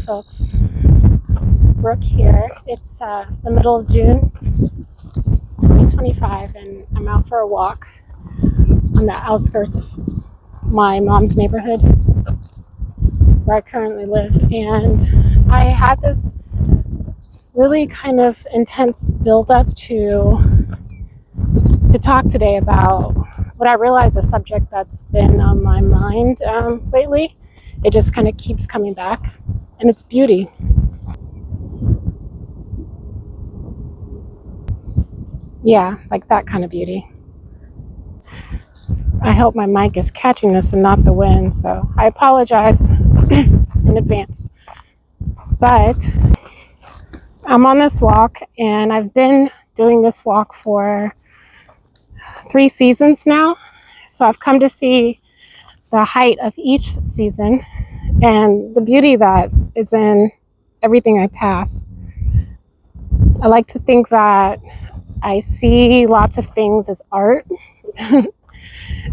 folks. Brooke here. It's the middle of June 2025, and I'm out for a walk on the outskirts of my mom's neighborhood where I currently live. And I had this really kind of intense build up to talk today about what I realize is a subject that's been on my mind lately. It just kind of keeps coming back, and it's beauty. Yeah, like that kind of beauty. I hope my mic is catching this and not the wind, so I apologize in advance. But I'm on this walk, and I've been doing this walk for 3 seasons now. So I've come to see the height of each season and the beauty that is in everything I pass. I like to think that I see lots of things as art.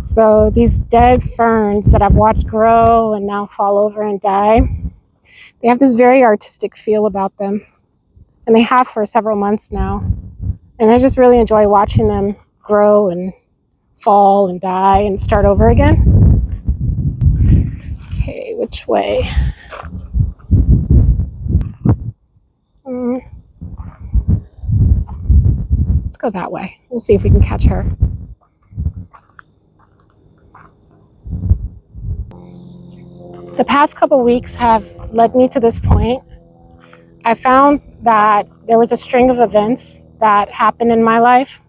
So these dead ferns that I've watched grow and now fall over and die, they have this very artistic feel about them. And they have for several months now. And I just really enjoy watching them grow and fall and die and start over again. Okay, which way? Let's go that way. We'll see if we can catch her. The past couple weeks have led me to this point. I found that there was a string of events that happened in my life.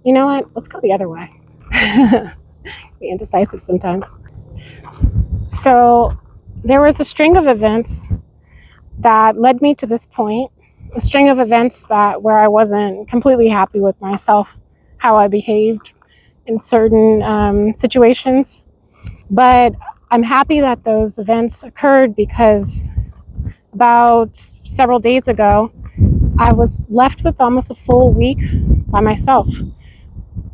You know what? Let's go the other way. Be indecisive sometimes. So there was a string of events that led me to this point. A string of events where I wasn't completely happy with myself, how I behaved in certain situations. But I'm happy that those events occurred because about several days ago, I was left with almost a full week by myself.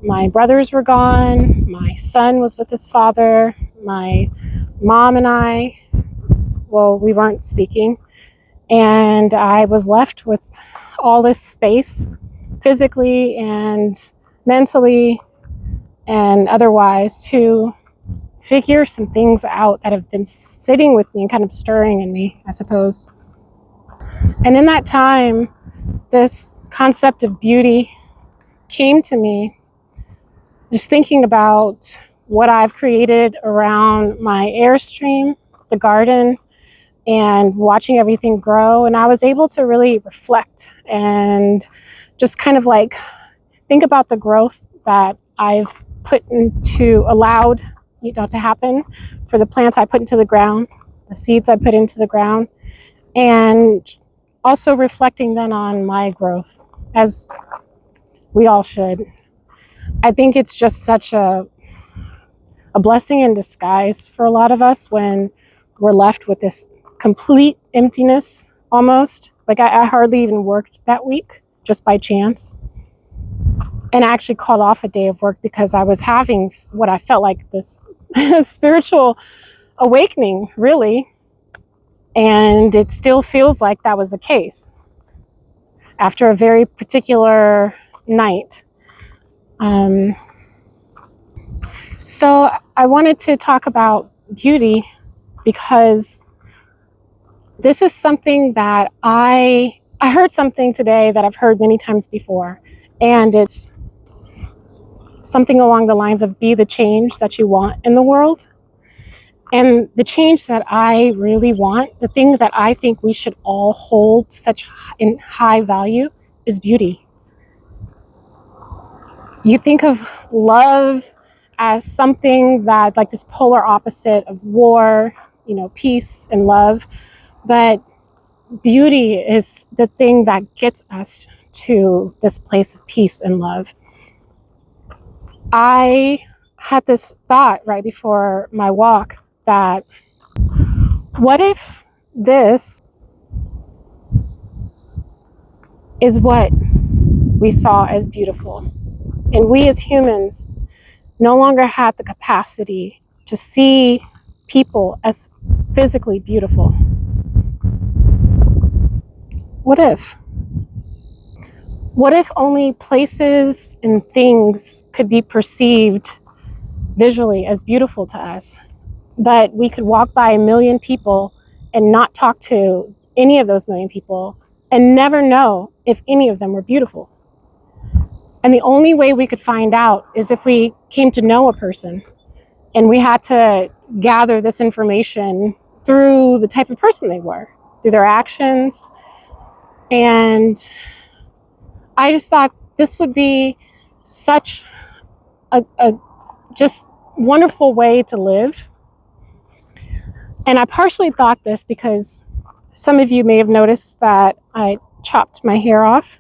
My brothers were gone, my son was with his father, my mom and I, well, we weren't speaking, and I was left with all this space, physically and mentally and otherwise, to figure some things out that have been sitting with me and kind of stirring in me, I suppose. And in that time, this concept of beauty came to me, just thinking about what I've created around my Airstream, the garden, and watching everything grow. And I was able to really reflect and just kind of like think about the growth that I've allowed to happen for the plants I put into the ground, the seeds I put into the ground, and also reflecting then on my growth, as we all should. I think it's just such a blessing in disguise for a lot of us when we're left with this complete emptiness almost. Like I hardly even worked that week, just by chance. And I actually called off a day of work because I was having what I felt like this spiritual awakening, really. And it still feels like that was the case after a very particular night. So I wanted to talk about beauty because this is something that I heard something today that I've heard many times before, and it's something along the lines of be the change that you want in the world. And the change that I really want, the thing that I think we should all hold such in high value, is beauty. You think of love as something that, like, this polar opposite of war, peace and love. But beauty is the thing that gets us to this place of peace and love. I had this thought right before my walk that what if this is what we saw as beautiful, and we as humans no longer had the capacity to see people as physically beautiful? What if? What if only places and things could be perceived visually as beautiful to us, but we could walk by a million people and not talk to any of those million people and never know if any of them were beautiful? And the only way we could find out is if we came to know a person, and we had to gather this information through the type of person they were, through their actions. And I just thought this would be such a just wonderful way to live. And I partially thought this because some of you may have noticed that I chopped my hair off.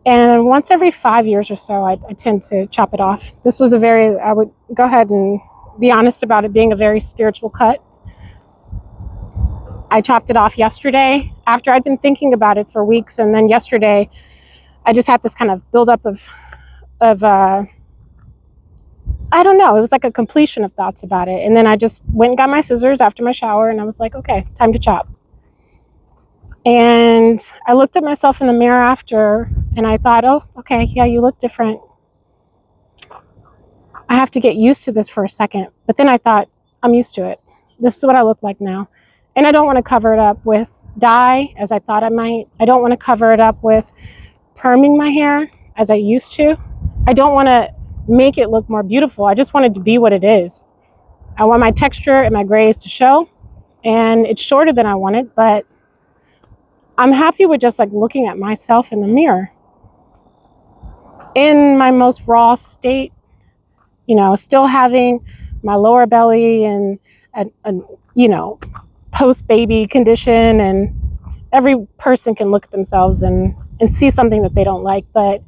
And once every 5 years or so, I tend to chop it off. This was I would go ahead and be honest about it being a very spiritual cut. I chopped it off yesterday after I'd been thinking about it for weeks. And then yesterday, I just had this kind of buildup of I don't know, it was like a completion of thoughts about it. And then I just went and got my scissors after my shower, and I was like, okay, time to chop. And I looked at myself in the mirror after, and I thought, oh, okay, yeah, you look different. I have to get used to this for a second. But then I thought, I'm used to it. This is what I look like now. And I don't want to cover it up with dye as I thought I might. I don't want to cover it up with perming my hair as I used to. I don't want to make it look more beautiful. I just want it to be what it is. I want my texture and my grays to show, and it's shorter than I wanted, but I'm happy with just like looking at myself in the mirror in my most raw state, still having my lower belly and post baby condition, and every person can look at themselves and see something that they don't like. But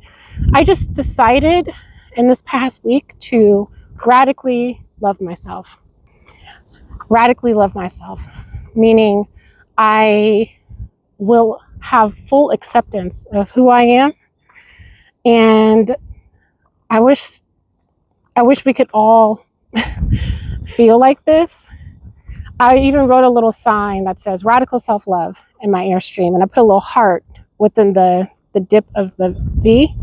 I just decided in this past week to radically love myself. Radically love myself, meaning I will have full acceptance of who I am. And I wish we could all feel like this. I even wrote a little sign that says radical self-love in my Airstream, and I put a little heart within the dip of the V.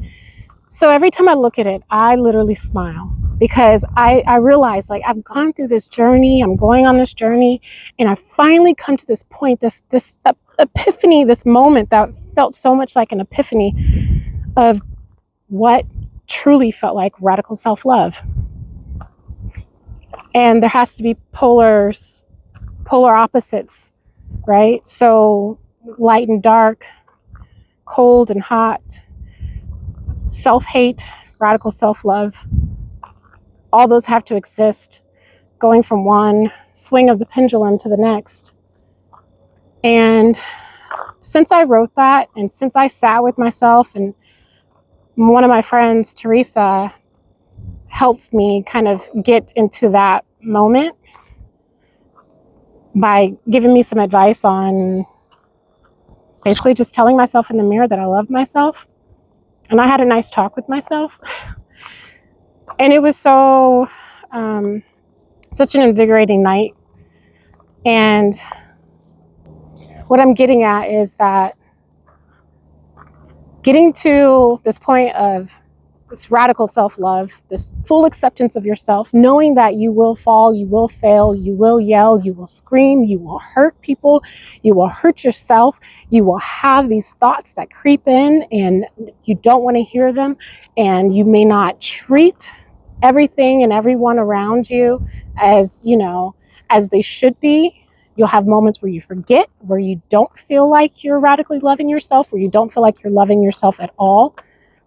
So every time I look at it, I literally smile, because I realize, like, I've gone through this journey, I'm going on this journey, and I finally come to this point, this epiphany, this moment that felt so much like an epiphany of what truly felt like radical self-love. And there has to be polar opposites, right? So light and dark, cold and hot, self-hate, radical self-love, all those have to exist, going from one swing of the pendulum to the next. And since I wrote that, and since I sat with myself, and one of my friends, Teresa, helped me kind of get into that moment by giving me some advice on basically just telling myself in the mirror that I love myself. And I had a nice talk with myself. And it was such an invigorating night. And what I'm getting at is that getting to this point of this radical self-love, this full acceptance of yourself, knowing that you will fall, you will fail, you will yell, you will scream, you will hurt people, you will hurt yourself, you will have these thoughts that creep in and you don't want to hear them, and you may not treat everything and everyone around you as they should be. You'll have moments where you forget, where you don't feel like you're radically loving yourself, where you don't feel like you're loving yourself at all,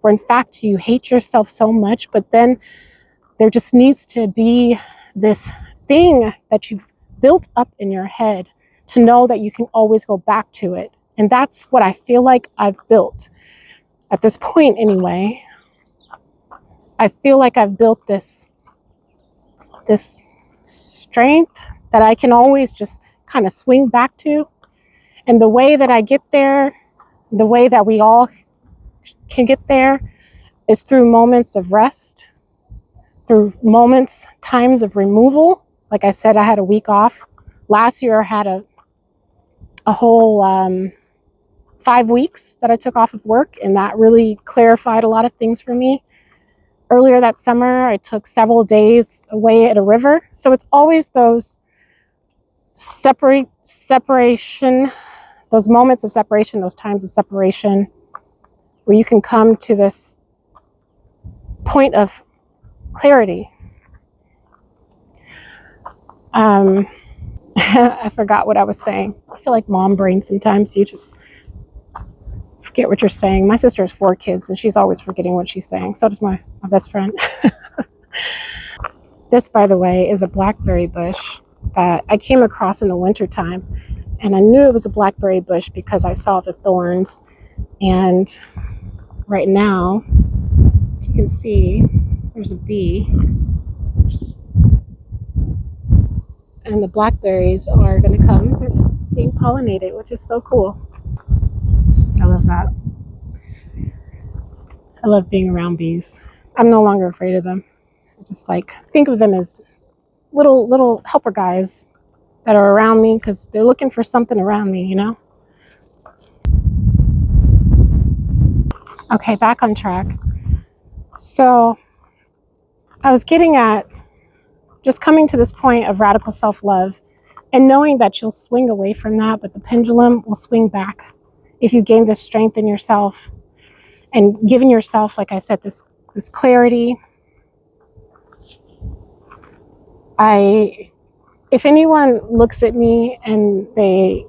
where in fact you hate yourself so much. But then there just needs to be this thing that you've built up in your head to know that you can always go back to it. And that's what I feel like I've built at this point anyway. I feel like I've built this strength that I can always just kind of swing back to. And the way that I get there, the way that we all can get there, is through moments of rest, through times of removal. Like I said, I had a week off. Last year I had a whole 5 weeks that I took off of work, and that really clarified a lot of things for me. Earlier that summer, I took several days away at a river. So it's always those separation, those moments of separation, those times of separation, where you can come to this point of clarity. I forgot what I was saying. I feel like mom brain sometimes. You just forget what you're saying. My sister has 4 kids, and she's always forgetting what she's saying. So does my best friend. This, by the way, is a blackberry bush that I came across in the wintertime. And I knew it was a blackberry bush because I saw the thorns. And right now, you can see there's a bee. And the blackberries are going to come. They're just being pollinated, which is so cool. I love that. I love being around bees. I'm no longer afraid of them. I just think of them as little helper guys that are around me because they're looking for something around me, you know? Okay, back on track. So I was getting at just coming to this point of radical self-love and knowing that you'll swing away from that, but the pendulum will swing back if you gain this strength in yourself and giving yourself, like I said, this clarity. If anyone looks at me and they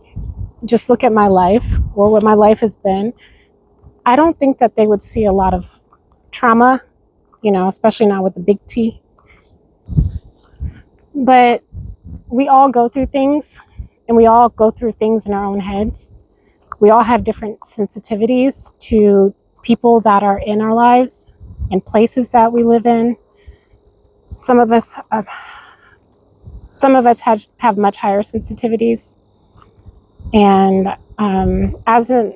just look at my life or what my life has been, I don't think that they would see a lot of trauma, you know, especially not with the big T. But we all go through things, and we all go through things in our own heads. We all have different sensitivities to people that are in our lives and places that we live in. Some of us have much higher sensitivities. And as an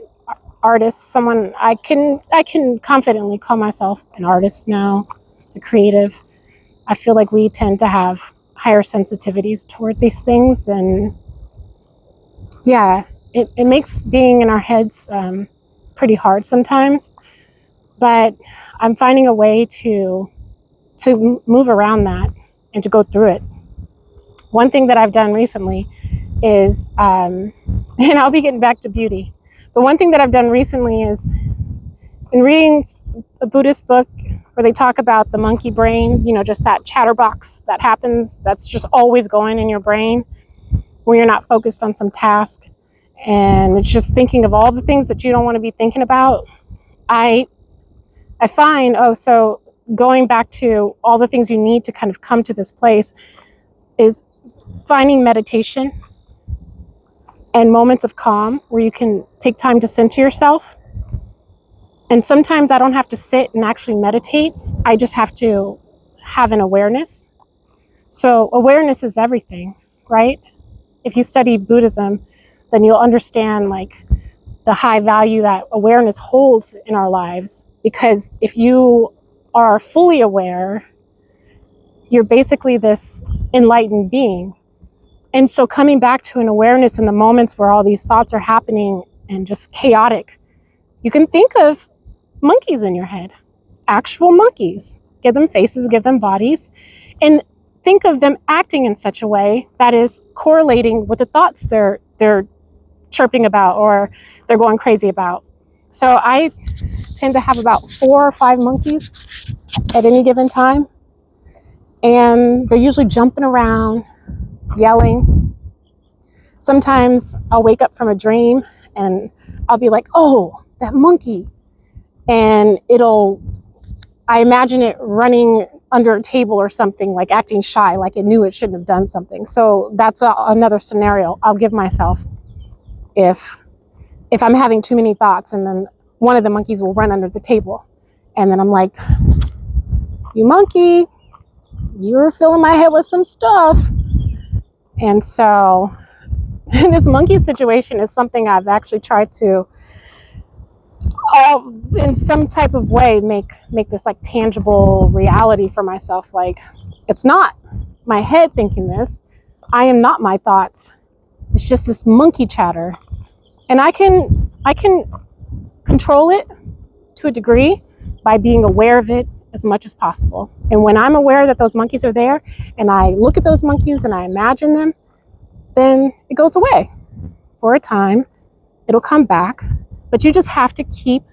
artist, someone I can confidently call myself an artist now, a creative. I feel like we tend to have higher sensitivities toward these things, and yeah, it makes being in our heads pretty hard sometimes. But I'm finding a way to move around that and to go through it. One thing that I've done recently is, and I'll be getting back to beauty, but one thing that I've done recently is in reading a Buddhist book where they talk about the monkey brain, you know, just that chatterbox that happens, that's just always going in your brain when you're not focused on some task. And it's just thinking of all the things that you don't want to be thinking about. I find, so going back to all the things you need to kind of come to this place is finding meditation and moments of calm where you can take time to center yourself. And sometimes I don't have to sit and actually meditate. I just have to have an awareness. So awareness is everything, right? If you study Buddhism, then you'll understand like the high value that awareness holds in our lives. Because if you are fully aware, you're basically this enlightened being. And so coming back to an awareness in the moments where all these thoughts are happening and just chaotic, you can think of monkeys in your head, actual monkeys. Give them faces, give them bodies, and think of them acting in such a way that is correlating with the thoughts they're chirping about or they're going crazy about. So I tend to have about 4 or 5 monkeys at any given time, and they're usually jumping around, yelling. Sometimes I'll wake up from a dream and I'll be like, oh, that monkey. And I imagine it running under a table or something, like acting shy, like it knew it shouldn't have done something. So that's another scenario I'll give myself if I'm having too many thoughts, and then one of the monkeys will run under the table. And then I'm like, you monkey, you're filling my head with some stuff. And so this monkey situation is something I've actually tried to in some type of way make this like tangible reality for myself. Like, it's not my head thinking this. I am not my thoughts. It's just this monkey chatter. And I can I can control it to a degree by being aware of it as much as possible. And when I'm aware that those monkeys are there and I look at those monkeys and I imagine them, then it goes away for a time. It'll come back, but you just have to keep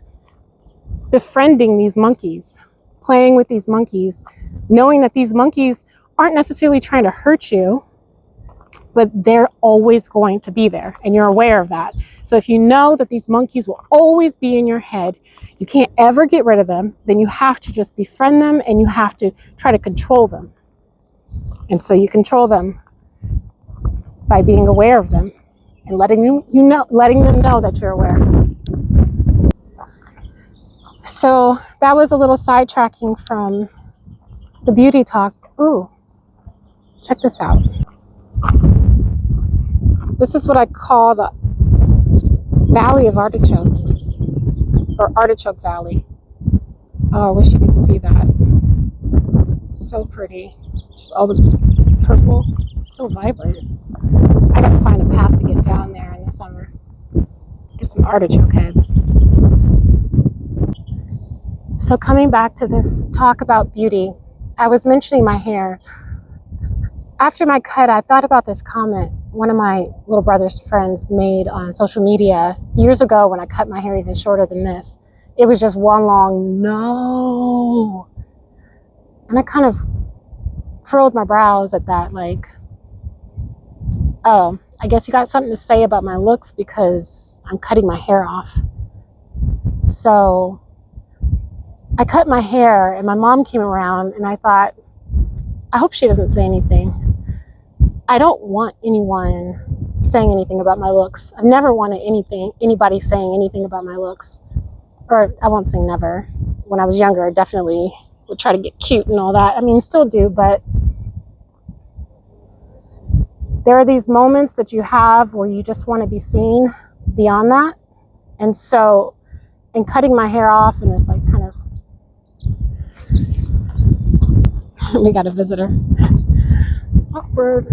befriending these monkeys, playing with these monkeys, knowing that these monkeys aren't necessarily trying to hurt you, but they're always going to be there, and you're aware of that. So if you know that these monkeys will always be in your head, you can't ever get rid of them, then you have to just befriend them and you have to try to control them. And so you control them by being aware of them and letting them know that you're aware. So that was a little sidetracking from the beauty talk. Ooh, check this out. This is what I call the Valley of Artichokes, or Artichoke Valley. Oh, I wish you could see that. So pretty. Just all the purple. It's so vibrant. I gotta find a path to get down there in the summer. Get some artichoke heads. So coming back to this talk about beauty, I was mentioning my hair. After my cut, I thought about this comment one of my little brother's friends made on social media years ago when I cut my hair even shorter than this. It was just one long no. And I kind of furrowed my brows at that, like, oh, I guess you got something to say about my looks because I'm cutting my hair off. So I cut my hair and my mom came around and I thought, I hope she doesn't say anything. I don't want anyone saying anything about my looks. I've never wanted anybody saying anything about my looks. Or I won't say never. When I was younger, I definitely would try to get cute and all that. I mean, still do, but there are these moments that you have where you just want to be seen beyond that. And so in cutting my hair off and this like kind of we got a visitor. Awkward.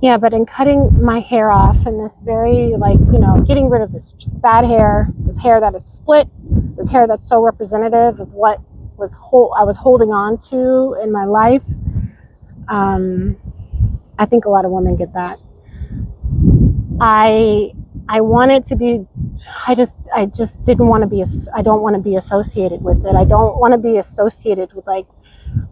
Yeah, but in cutting my hair off and this very like, getting rid of this just bad hair, this hair that is split, this hair that's so representative of what I was holding on to in my life. I think a lot of women get that. I wanted to be, I just didn't want to be, I don't want to be associated with it. I don't want to be associated with like,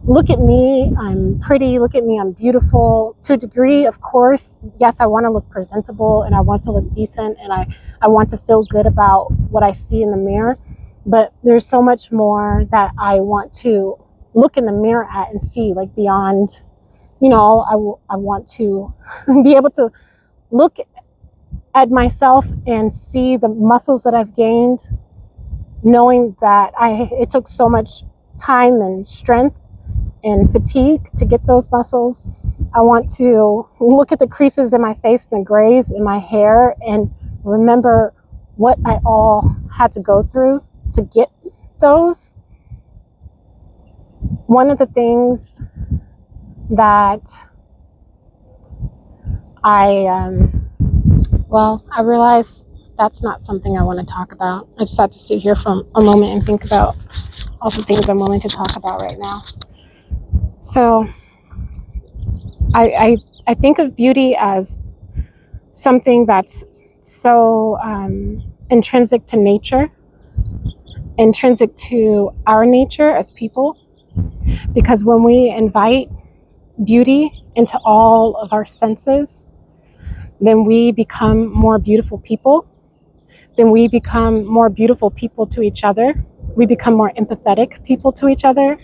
look at me, I'm pretty, look at me, I'm beautiful. To a degree, of course, yes, I want to look presentable and I want to look decent and I want to feel good about what I see in the mirror. But there's so much more that I want to look in the mirror at and see, like beyond, I want to be able to look at myself and see the muscles that I've gained, knowing that it took so much time and strength and fatigue to get those muscles. I want to look at the creases in my face and the grays in my hair and remember what I all had to go through to get those. One of the things that I realized that's not something I want to talk about. I just had to sit here for a moment and think about all the things I'm willing to talk about right now. So I think of beauty as something that's so intrinsic to nature, intrinsic to our nature as people, because when we invite beauty into all of our senses, then we become more beautiful people. Then we become more beautiful people to each other. We become more empathetic people to each other.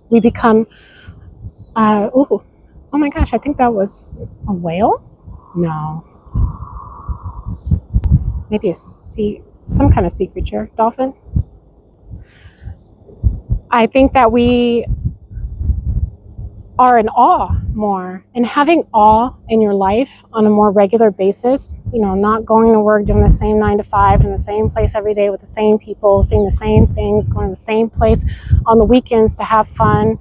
We become, oh my gosh, I think that was a whale? No. Maybe some kind of sea creature, dolphin. I think that we are in awe more, and having awe in your life on a more regular basis, not going to work, doing the same 9 to 5 in the same place every day with the same people, seeing the same things, going to the same place on the weekends to have fun,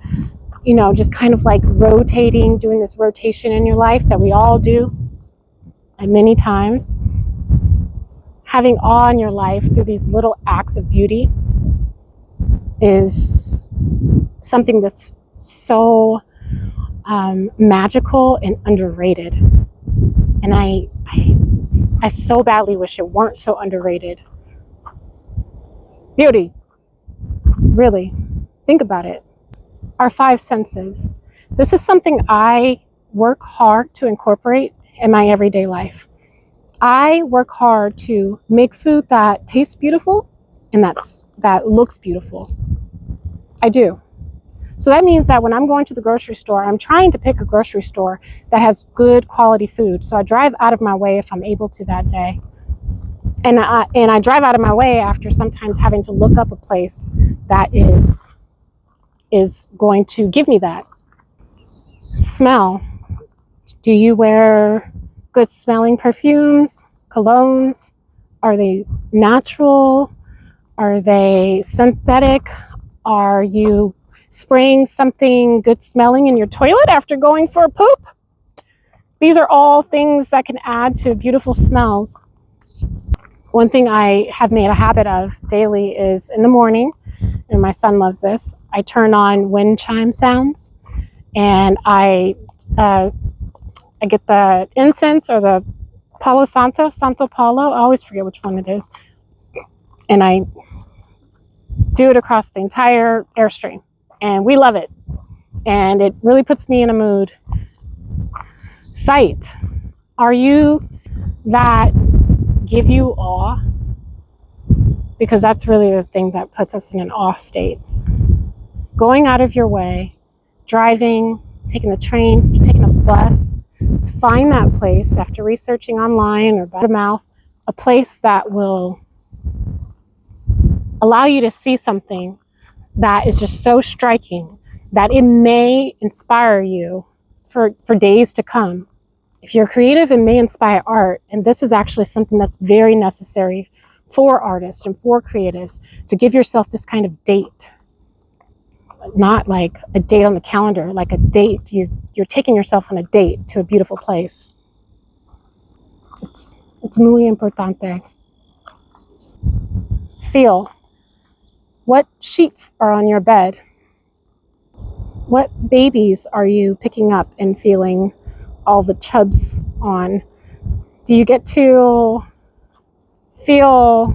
just kind of like rotating, doing this rotation in your life that we all do and many times. having awe in your life through these little acts of beauty is something that's so magical and underrated. And I so badly wish it weren't so underrated. Beauty, really, think about it. Our five senses. This is something I work hard to incorporate in my everyday life. I work hard to make food that tastes beautiful and that looks beautiful. I do. So that means that when I'm going to the grocery store, I'm trying to pick a grocery store that has good quality food. So I drive out of my way if I'm able to that day. And I drive out of my way after sometimes having to look up a place that is going to give me that. Smell. Do you wear good smelling perfumes, colognes? Are they natural? Are they synthetic? Are you spraying something good smelling in your toilet after going for a poop? These are all things that can add to beautiful smells. One thing I have made a habit of daily is in the morning, and my son loves this, I turn on wind chime sounds, and I get the incense or the Palo Santo, Santo Palo, I always forget which one it is, and I do it across the entire Airstream, and we love it, and it really puts me in a mood. Sight. Are you that give you awe? Because that's really the thing that puts us in an awe state. Going out of your way, driving, taking the train, taking a bus, to find that place after researching online or by mouth, a place that will allow you to see something that is just so striking that it may inspire you for days to come. If you're creative, it may inspire art, and this is actually something that's very necessary for artists and for creatives, to give yourself this kind of date. Not like a date on the calendar, like a date. You're taking yourself on a date to a beautiful place. It's muy importante. Feel. What sheets are on your bed? What babies are you picking up and feeling all the chubs on? Do you get to feel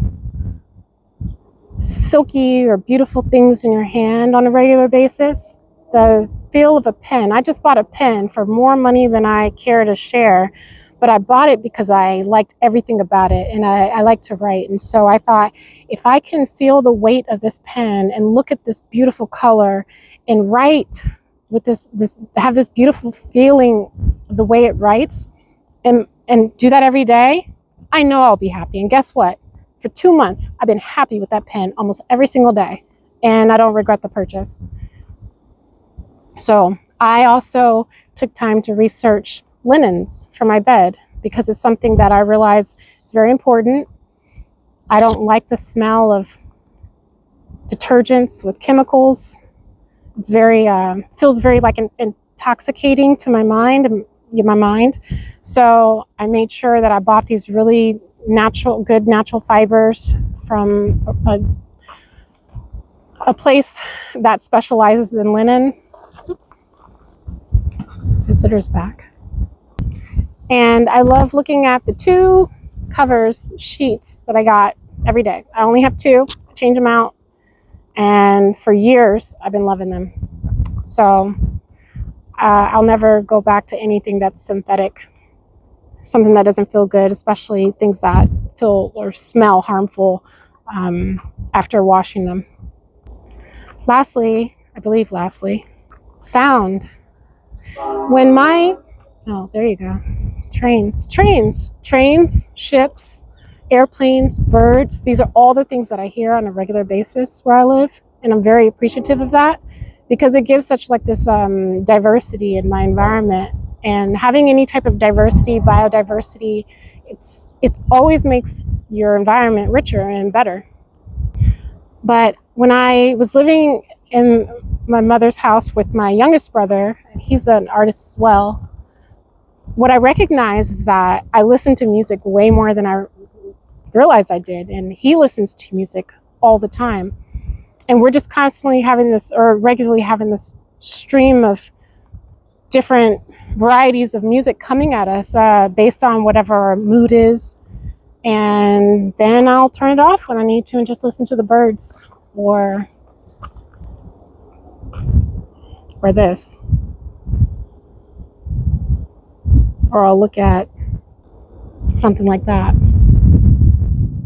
silky or beautiful things in your hand on a regular basis? The feel of a pen. I just bought a pen for more money than I care to share, but I bought it because I liked everything about it, and I like to write. And so I thought, if I can feel the weight of this pen and look at this beautiful color and write with this have this beautiful feeling of the way it writes, and do that every day, I know I'll be happy. And guess what? For 2 months, I've been happy with that pen almost every single day, and I don't regret the purchase. So I also took time to research linens for my bed, because it's something that I realize is very important. I don't like the smell of detergents with chemicals. It's very feels very like intoxicating to my mind. So I made sure that I bought these really good natural fibers from a place that specializes in linen. Oops. Visitor's back. And I love looking at the 2 covers sheets that I got every day. I only have 2, I change them out, and for years I've been loving them. So I'll never go back to anything that's synthetic, something that doesn't feel good, especially things that feel or smell harmful after washing them. Lastly, sound. When there you go. Trains, ships, airplanes, birds. These are all the things that I hear on a regular basis where I live, and I'm very appreciative of that, because it gives such like this diversity in my environment. And having any type of diversity, biodiversity, it always makes your environment richer and better. But when I was living in my mother's house with my youngest brother, and he's an artist as well, what I recognize is that I listen to music way more than I realize I did. And he listens to music all the time. And we're just constantly having this, or regularly having this stream of different varieties of music coming at us based on whatever our mood is. And then I'll turn it off when I need to and just listen to the birds or this. Or I'll look at something like that.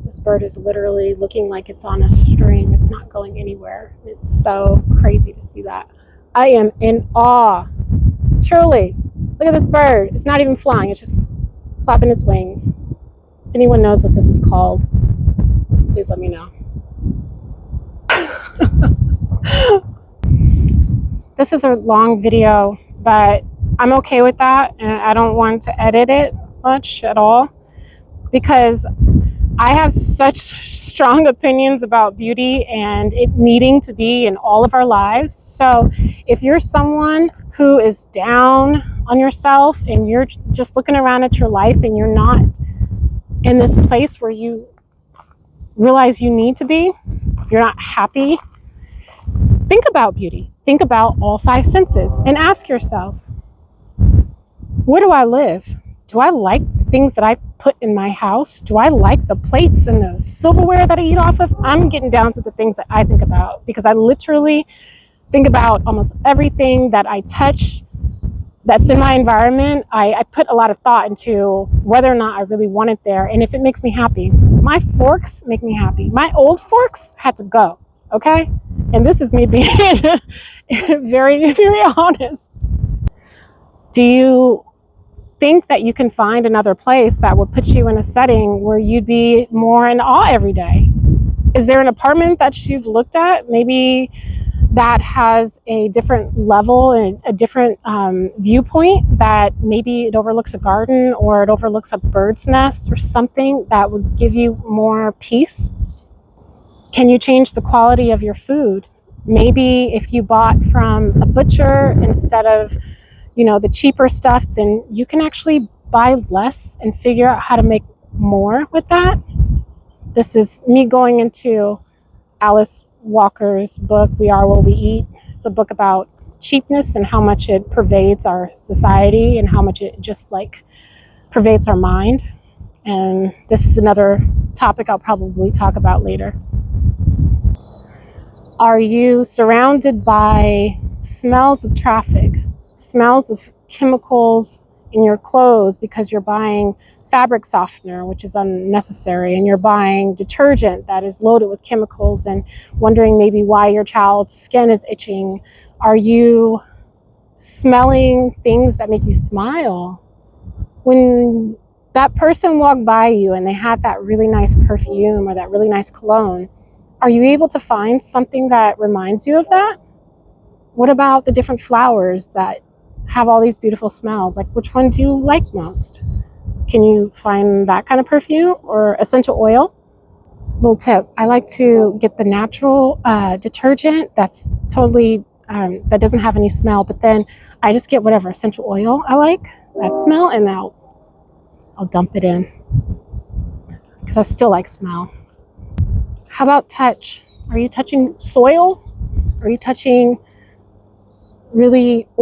This bird is literally looking like it's on a string. It's not going anywhere. It's so crazy to see that. I am in awe. Truly. Look at this bird. It's not even flying. It's just flapping its wings. If anyone knows what this is called, please let me know. This is a long video, but I'm okay with that, and I don't want to edit it much at all because I have such strong opinions about beauty and it needing to be in all of our lives. So if you're someone who is down on yourself and you're just looking around at your life and you're not in this place where you realize you need to be, you're not happy, think about beauty. Think about all 5 senses and ask yourself, where do I live? Do I like the things that I put in my house? Do I like the plates and the silverware that I eat off of? I'm getting down to the things that I think about because I literally think about almost everything that I touch that's in my environment. I put a lot of thought into whether or not I really want it there and if it makes me happy. My forks make me happy. My old forks had to go, okay? And this is me being very, very honest. Do you think that you can find another place that would put you in a setting where you'd be more in awe every day? Is there an apartment that you've looked at, maybe that has a different level and a different viewpoint, that maybe it overlooks a garden or it overlooks a bird's nest or something that would give you more peace? Can you change the quality of your food? Maybe if you bought from a butcher instead of the cheaper stuff, then you can actually buy less and figure out how to make more with that. This is me going into Alice Walker's book, We Are What We Eat. It's a book about cheapness and how much it pervades our society and how much it just pervades our mind. And this is another topic I'll probably talk about later. Are you surrounded by smells of traffic, smells of chemicals in your clothes because you're buying fabric softener, which is unnecessary, and you're buying detergent that is loaded with chemicals and wondering maybe why your child's skin is itching? Are you smelling things that make you smile? When that person walked by you and they had that really nice perfume or that really nice cologne, are you able to find something that reminds you of that? What about the different flowers that have all these beautiful smells? Like, which one do you like most? Can you find that kind of perfume or essential oil? Little tip, I like to get the natural detergent that's totally, that doesn't have any smell, but then I just get whatever essential oil I like, that smell, and I'll dump it in because I still like smell. How about touch? Are you touching soil? Are you touching really